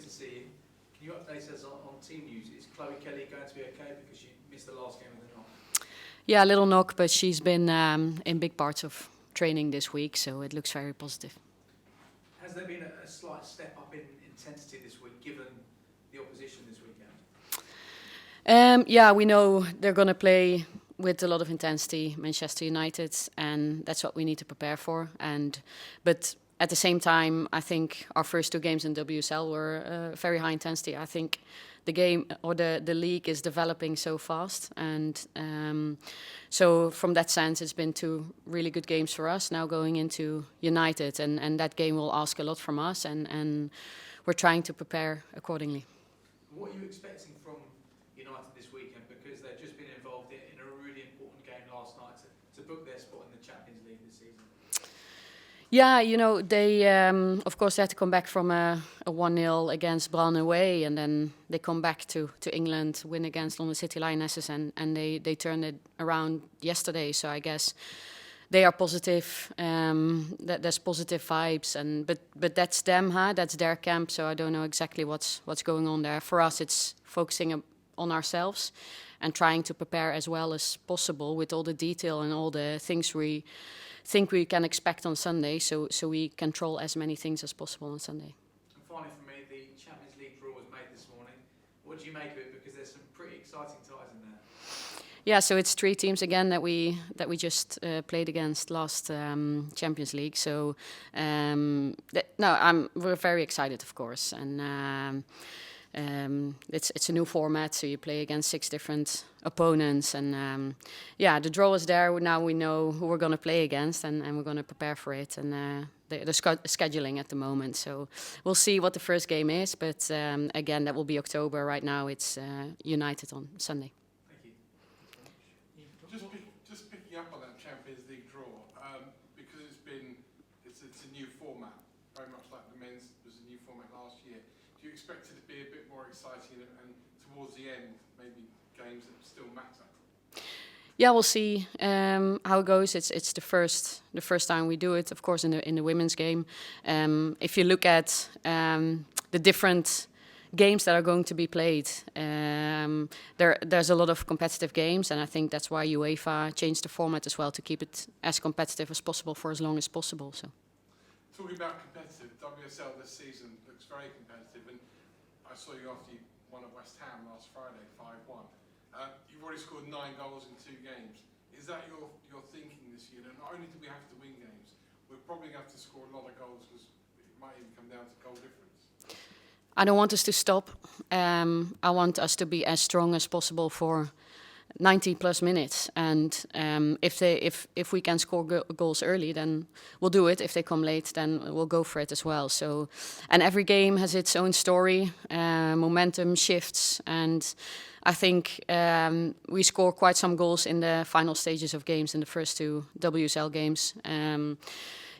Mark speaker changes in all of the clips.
Speaker 1: to see you. Can you update us on team news? Is Chloe Kelly going to be okay because she missed the last game with a knock?
Speaker 2: Yeah, a little knock, but she's been in big parts of training this week, so it looks very positive.
Speaker 1: Has there been a slight step up in intensity this week, given the opposition this weekend?
Speaker 2: Yeah, we know they're going to play with a lot of intensity, Manchester United, and that's what we need to prepare for. But at the same time, I think our first 2 games in WSL were very high intensity. I think the game or the league is developing so fast, and so from that sense, it's been 2 really good games for us. Now going into United, and that game will ask a lot from us, and we're trying to prepare accordingly.
Speaker 1: What are you expecting from United this weekend? Because they've just been involved in a really important game last night to book their spot in the Champions League this season.
Speaker 2: Yeah, you know, they of course they had to come back from a 1-0 against Ballon away, and then they come back to England, win against London City Lionesses, and they turned it around yesterday. So I guess they are positive. That there's positive vibes, but that's them, huh? That's their camp. So I don't know exactly what's going on there. For us, it's focusing on ourselves and trying to prepare as well as possible with all the detail and all the things we think we can expect on Sunday, so we control as many things as possible on Sunday.
Speaker 1: And finally for me, the Champions League draw was made this morning. What do you make of it? Because there's some pretty exciting ties in there.
Speaker 2: Yeah, so it's 3 teams again that we just played against last Champions League. So we're very excited, of course, and it's a new format. So you play against 6 different opponents, and the draw is there. Now we know who we're going to play against, and we're going to prepare for it. And the scheduling at the moment, so we'll see what the first game is. But again, that will be October. Right now, it's United on Sunday.
Speaker 3: Just picking up on that Champions League draw, because it's a new format, very much like the men's was a new format last year. Do you expect it to be a bit more exciting and towards the end, maybe games that still matter?
Speaker 2: Yeah, we'll see how it goes. It's the first time we do it, of course, in the women's game. If you look at the different games that are going to be played, there's a lot of competitive games, and I think that's why UEFA changed the format as well, to keep it as competitive as possible for as long as possible. So,
Speaker 3: talking about competitive, WSL this season looks very competitive, and I saw you after you won at West Ham last Friday, 5-1. You've already scored 9 goals in 2 games. Is that your thinking this year? And not only do we have to win games, we're probably going to have to score a lot of goals, because it might even come down to goal difference.
Speaker 2: I don't want us to stop. I want us to be as strong as possible for 90 plus minutes, and if we can score goals early, then we'll do it. If they come late, then we'll go for it as well. So, and every game has its own story, momentum shifts, and I think we score quite some goals in the final stages of games, in the first 2 WSL games.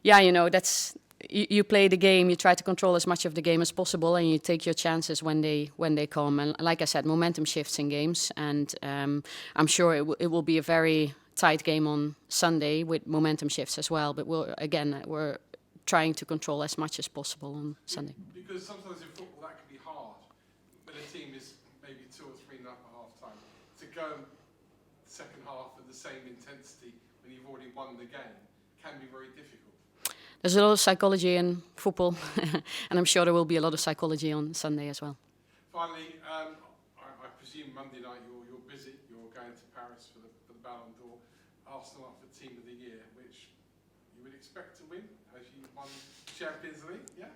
Speaker 2: That's. You play the game, you try to control as much of the game as possible, and you take your chances when they come. And like I said, momentum shifts in games, and I'm sure it will be a very tight game on Sunday with momentum shifts as well. But we're trying to control as much as possible on Sunday.
Speaker 3: Because sometimes in football that can be hard when a team is maybe 2 or 3 up at half time. To go second half with the same intensity when you've already won the game can be very difficult.
Speaker 2: There's a lot of psychology in football, and I'm sure there will be a lot of psychology on Sunday as well.
Speaker 3: Finally, I presume Monday night you're busy. You're going to Paris for the Ballon d'Or. Arsenal up for Team of the Year, which you would expect to win, as you won Champions League, yeah?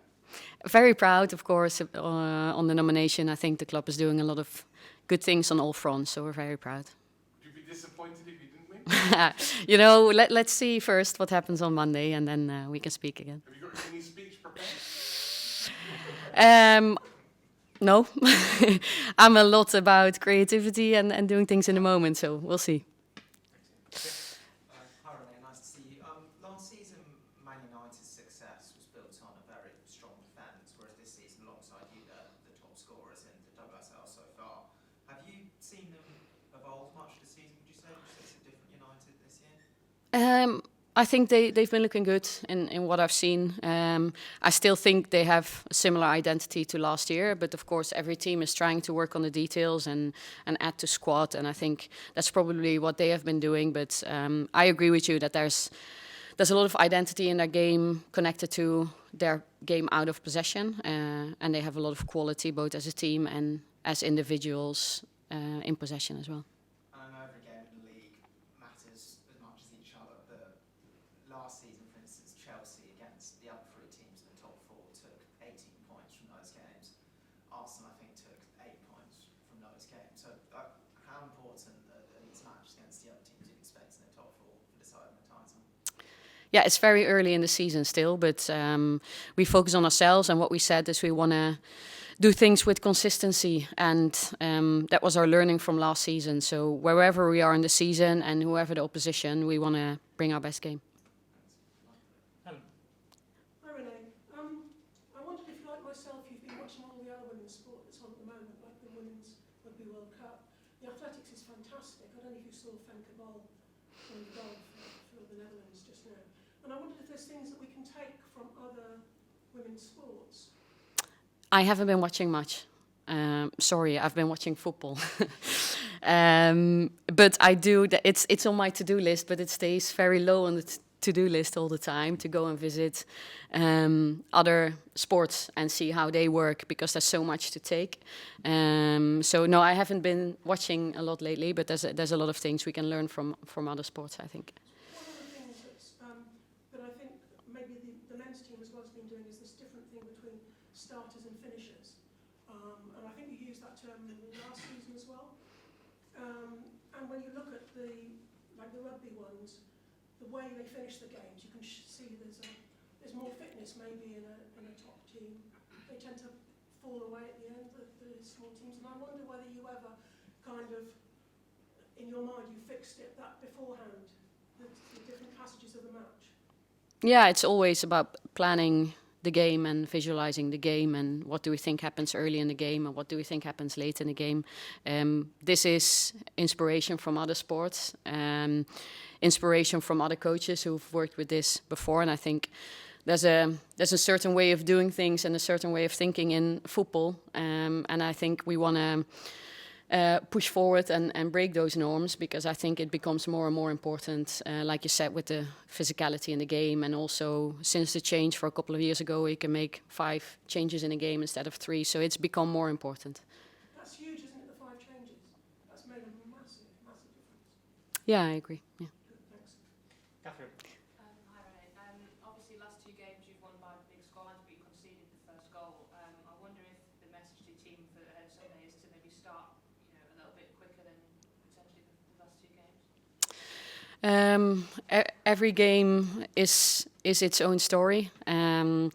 Speaker 2: Very proud, of course, on the nomination. I think the club is doing a lot of good things on all fronts, so we're very proud.
Speaker 3: Would you be disappointed if you didn't win?
Speaker 2: Let's see first what happens on Monday, and then we can speak again.
Speaker 3: Have you got any speech prepared?
Speaker 2: No. I'm a lot about creativity and doing things in the moment, so we'll see.
Speaker 4: Hi Renee, nice to see you. Last season, Man United's success was built on a very strong defence, whereas this season, alongside you, the top scorers in the WSL so far. Have you seen them evolve much this season, would you say? Would you say it's a different United this year?
Speaker 2: I think they've been looking good in what I've seen. I still think they have a similar identity to last year, but of course every team is trying to work on the details and add to squad, and I think that's probably what they have been doing. But I agree with you that there's a lot of identity in their game connected to their game out of possession, and they have a lot of quality both as a team and as individuals in possession as well.
Speaker 4: I know every game in the league matters as much as each other, but last season, for instance, Chelsea against the other three teams in the top four took 18 points from those games. Arsenal, I think, took 8 points from those games. So how important are these matches against the other teams you'd expect in the top four for deciding the title?
Speaker 2: Yeah, it's very early in the season still, but we focus on ourselves, and what we said is we want to do things with consistency, and that was our learning from last season. So wherever we are in the season and whoever the opposition, we want to bring our best game.
Speaker 5: Hi Renee. I wondered if, like myself, you've been watching all the other women's sport that's on at the moment, like the Women's Rugby World Cup. The athletics is fantastic. I don't know if you saw Ballon playing golf for the Netherlands just now. And I wondered if there's things that we can take from other women's sports.
Speaker 2: I haven't been watching much. Sorry, I've been watching football. But I do. It's on my to-do list, but it stays very low on the to-do list all the time to go and visit other sports and see how they work, because there's so much to take. So no, I haven't been watching a lot lately, but there's a lot of things we can learn from other sports, I think.
Speaker 5: One of the things that I think maybe the men's team as well has been doing is this different thing between starters and finishers. And I think you used that term last season as well. And when you look at the rugby ones, the way they finish the games, you can see there's more fitness maybe in a top team. They tend to fall away at the end, the small teams. And I wonder whether you ever kind of, in your mind, you fixed it that beforehand, the different passages of the match.
Speaker 2: Yeah, it's always about planning the game and visualizing the game, and what do we think happens early in the game and what do we think happens late in the game. This is inspiration from other sports, inspiration from other coaches who've worked with this before, and I think there's a certain way of doing things and a certain way of thinking in football, and I think we want to push forward and break those norms, because I think it becomes more and more important, like you said, with the physicality in the game, and also since the change for a couple of years ago, you can make 5 changes in a game instead of 3, so it's become more important.
Speaker 5: That's huge, isn't it, the 5 changes? That's made a massive difference.
Speaker 2: Yeah, I agree. Yeah.
Speaker 5: Good, thanks. Catherine.
Speaker 6: Hi Renee. Obviously last 2 games you've won by big scorelines, but you conceded the first goal. I wonder if the message to your team for ahead of Sunday is to maybe start a little bit quicker than potentially the last 2 games.
Speaker 2: Every game is its own story, and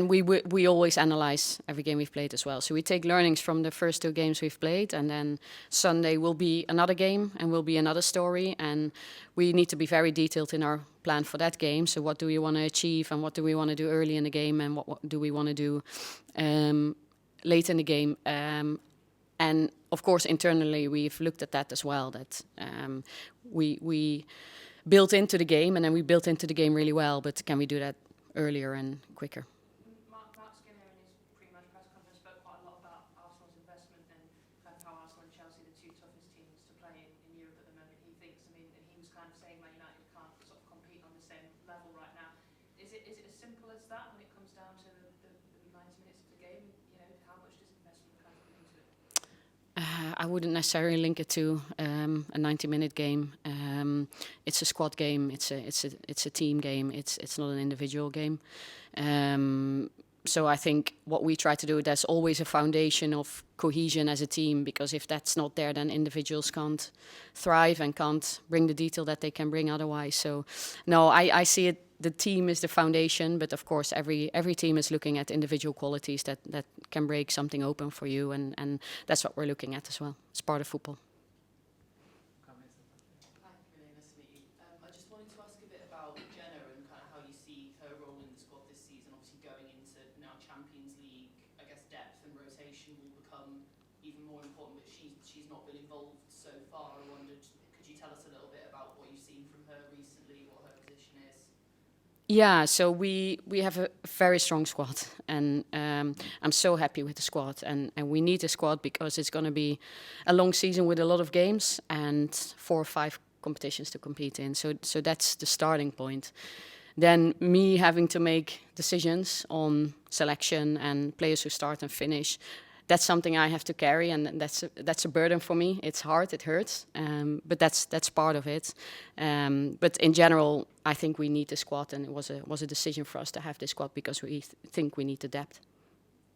Speaker 2: we always analyze every game we've played as well. So we take learnings from the first 2 games we've played, and then Sunday will be another game and will be another story, and we need to be very detailed in our plan for that game. So what do we want to achieve, and what do we want to do early in the game, and what do we want to do late in the game. And of course, internally, we've looked at that as well, that we built into the game, and then we built into the game really well, but can we do that earlier and quicker?
Speaker 6: Mark Skinner in his pre-match press conference spoke quite a lot about Arsenal's investment and kind of how Arsenal and Chelsea are the 2 toughest teams to play in Europe at the moment, he thinks. I mean, and he was kind of saying Man United can't sort of compete on the same level right now. Is it as simple as that when it comes down to the 90 minutes of the game? How much does investment kind of come into it?
Speaker 2: I wouldn't necessarily link it to a 90-minute game. It's a squad game. It's a team game. It's not an individual game. So I think what we try to do, there's always a foundation of cohesion as a team, because if that's not there, then individuals can't thrive and can't bring the detail that they can bring otherwise. So no, I see it. The team is the foundation, but of course every team is looking at individual qualities that can break something open for you, and that's what we're looking at as well. It's part of football.
Speaker 7: Hi, Renee, nice to meet you. I just wanted to ask a bit about Jenna and kind of how you see her role in the squad this season. Obviously going into now Champions League, I guess depth and rotation will become even more important, but she's not been involved so far. I wondered, could you tell us a little bit about what you've seen from her recently, what her position is?
Speaker 2: Yeah, so we have a very strong squad, and I'm so happy with the squad, and we need the squad because it's going to be a long season with a lot of games and 4 or 5 competitions to compete in. So that's the starting point. Then me having to make decisions on selection and players who start and finish, that's something I have to carry, and that's a burden for me. It's hard, it hurts, but that's part of it. But in general, I think we need the squad, and it was a decision for us to have this squad because we think we need the depth.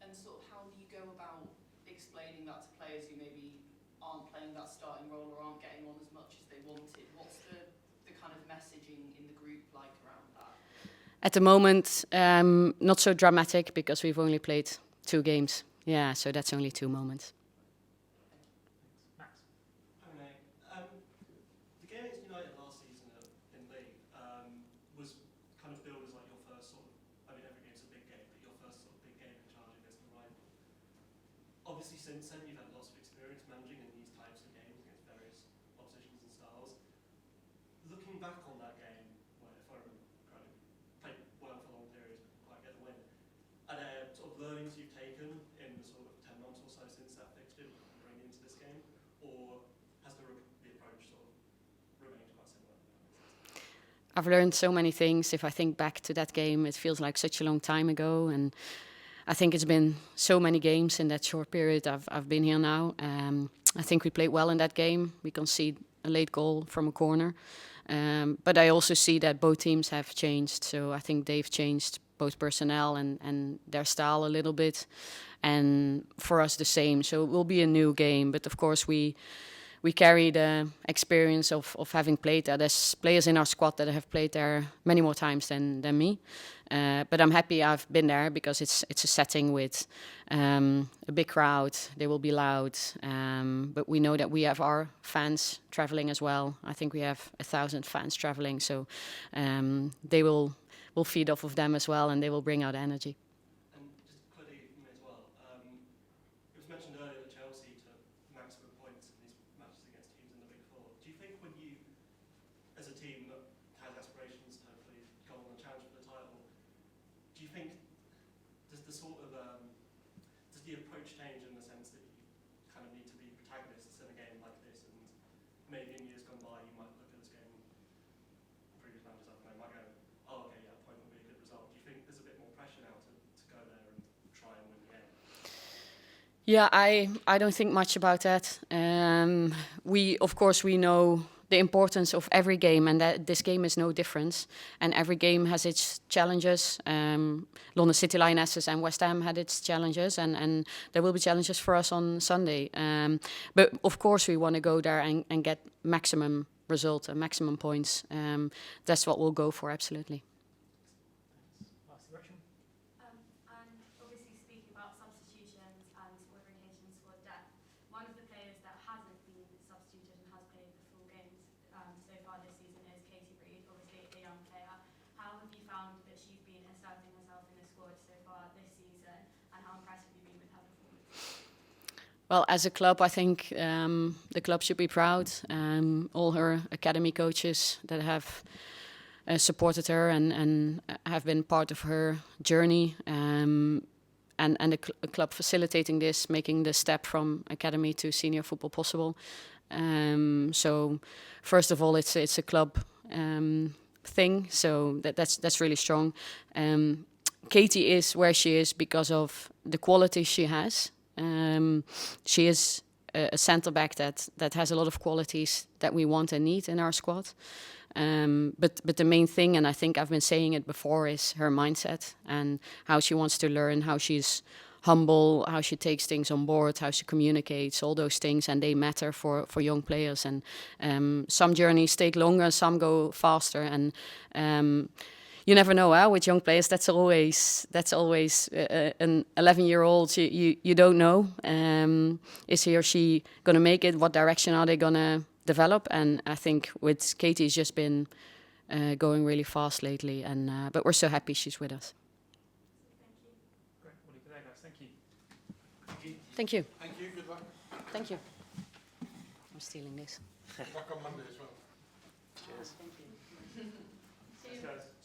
Speaker 7: And sort of how do you go about explaining that to players who maybe aren't playing that starting role or aren't getting on as much as they wanted? What's the kind of messaging in the group like around that?
Speaker 2: At the moment, not so dramatic because we've only played 2 games. Yeah, so that's only 2 moments.
Speaker 8: Max. Hi, Renee. The game against United last season in League was kind of billed as like your first sort of, I mean every game's a big game, but your first sort of big game in charge against a rival. Obviously since then you've had lots of experience managing in these types of games against various oppositions and styles. Looking back on that game, where if I remember correctly, played well for long periods but didn't quite get the win, are there sort of learnings you've taken in the sort of 10 months or so since that fixture that you can bring into this game, or has the approach sort of remained quite similar?
Speaker 2: I've learned so many things. If I think back to that game, it feels like such a long time ago, and I think it's been so many games in that short period I've been here now. I think we played well in that game. We conceded a late goal from a corner, but I also see that both teams have changed. So I think they've changed both personnel and their style a little bit, and for us the same. So it will be a new game, but of course we carry the experience of having played there. There's players in our squad that have played there many more times than me, but I'm happy I've been there because it's a setting with a big crowd. They will be loud, but we know that we have our fans traveling as well. I think we have 1,000 fans traveling, so they will feed off of them as well, and they will bring out energy.
Speaker 8: And just quickly from me as well, it was mentioned earlier that Chelsea took maximum points in these matches against teams in the Big Four. Do you think when you, as a team that has aspirations to hopefully go on and challenge for the title, do you think, does the sort of, does the approach change in the sense that you kind of need to be protagonists in a game like this, and maybe in years gone by you might look at this game, previous managers I've played might go, oh okay, yeah, a point would be a good result. Do you think there's a bit more pressure now to go there and try and win the game?
Speaker 2: Yeah, I don't think much about that. Of course we know the importance of every game, and that this game is no different. And every game has its challenges. London City Lionesses and West Ham had its challenges, and there will be challenges for us on Sunday. But of course we want to go there and get maximum result and maximum points. That's what we'll go for, absolutely.
Speaker 8: Last direction.
Speaker 9: And obviously speaking about substitutions and squad rotations for depth, one of the players that hasn't been substituted and has played the full games so far this season is Reid, obviously a young player. How have you found that she's been inserting herself in the squad so far this season, and how impressed have you been with her performance?
Speaker 2: Well, as a club, I think the club should be proud. All her academy coaches that have supported her and have been part of her journey, and the club facilitating this, making the step from academy to senior football possible. So, first of all, it's a club thing. So that's really strong. Katie is where she is because of the quality she has. She is a centre back that has a lot of qualities that we want and need in our squad. But the main thing, and I think I've been saying it before, is her mindset and how she wants to learn, how she's humble, how she takes things on board, how she communicates, all those things, and they matter for young players. And some journeys take longer, some go faster, and you never know, with young players. That's always an 11-year-old. You don't know. Is he or she going to make it? What direction are they going to develop? And I think with Katie, it's just been going really fast lately. And but we're so happy she's with us.
Speaker 8: Great. We'll leave it there, guys. Thank you.
Speaker 2: Thank you.
Speaker 3: Thank you, good luck.
Speaker 2: Thank you. I'm stealing this.
Speaker 3: Good luck on Monday as well.
Speaker 2: Cheers.
Speaker 7: Thank you.
Speaker 8: Thanks, guys.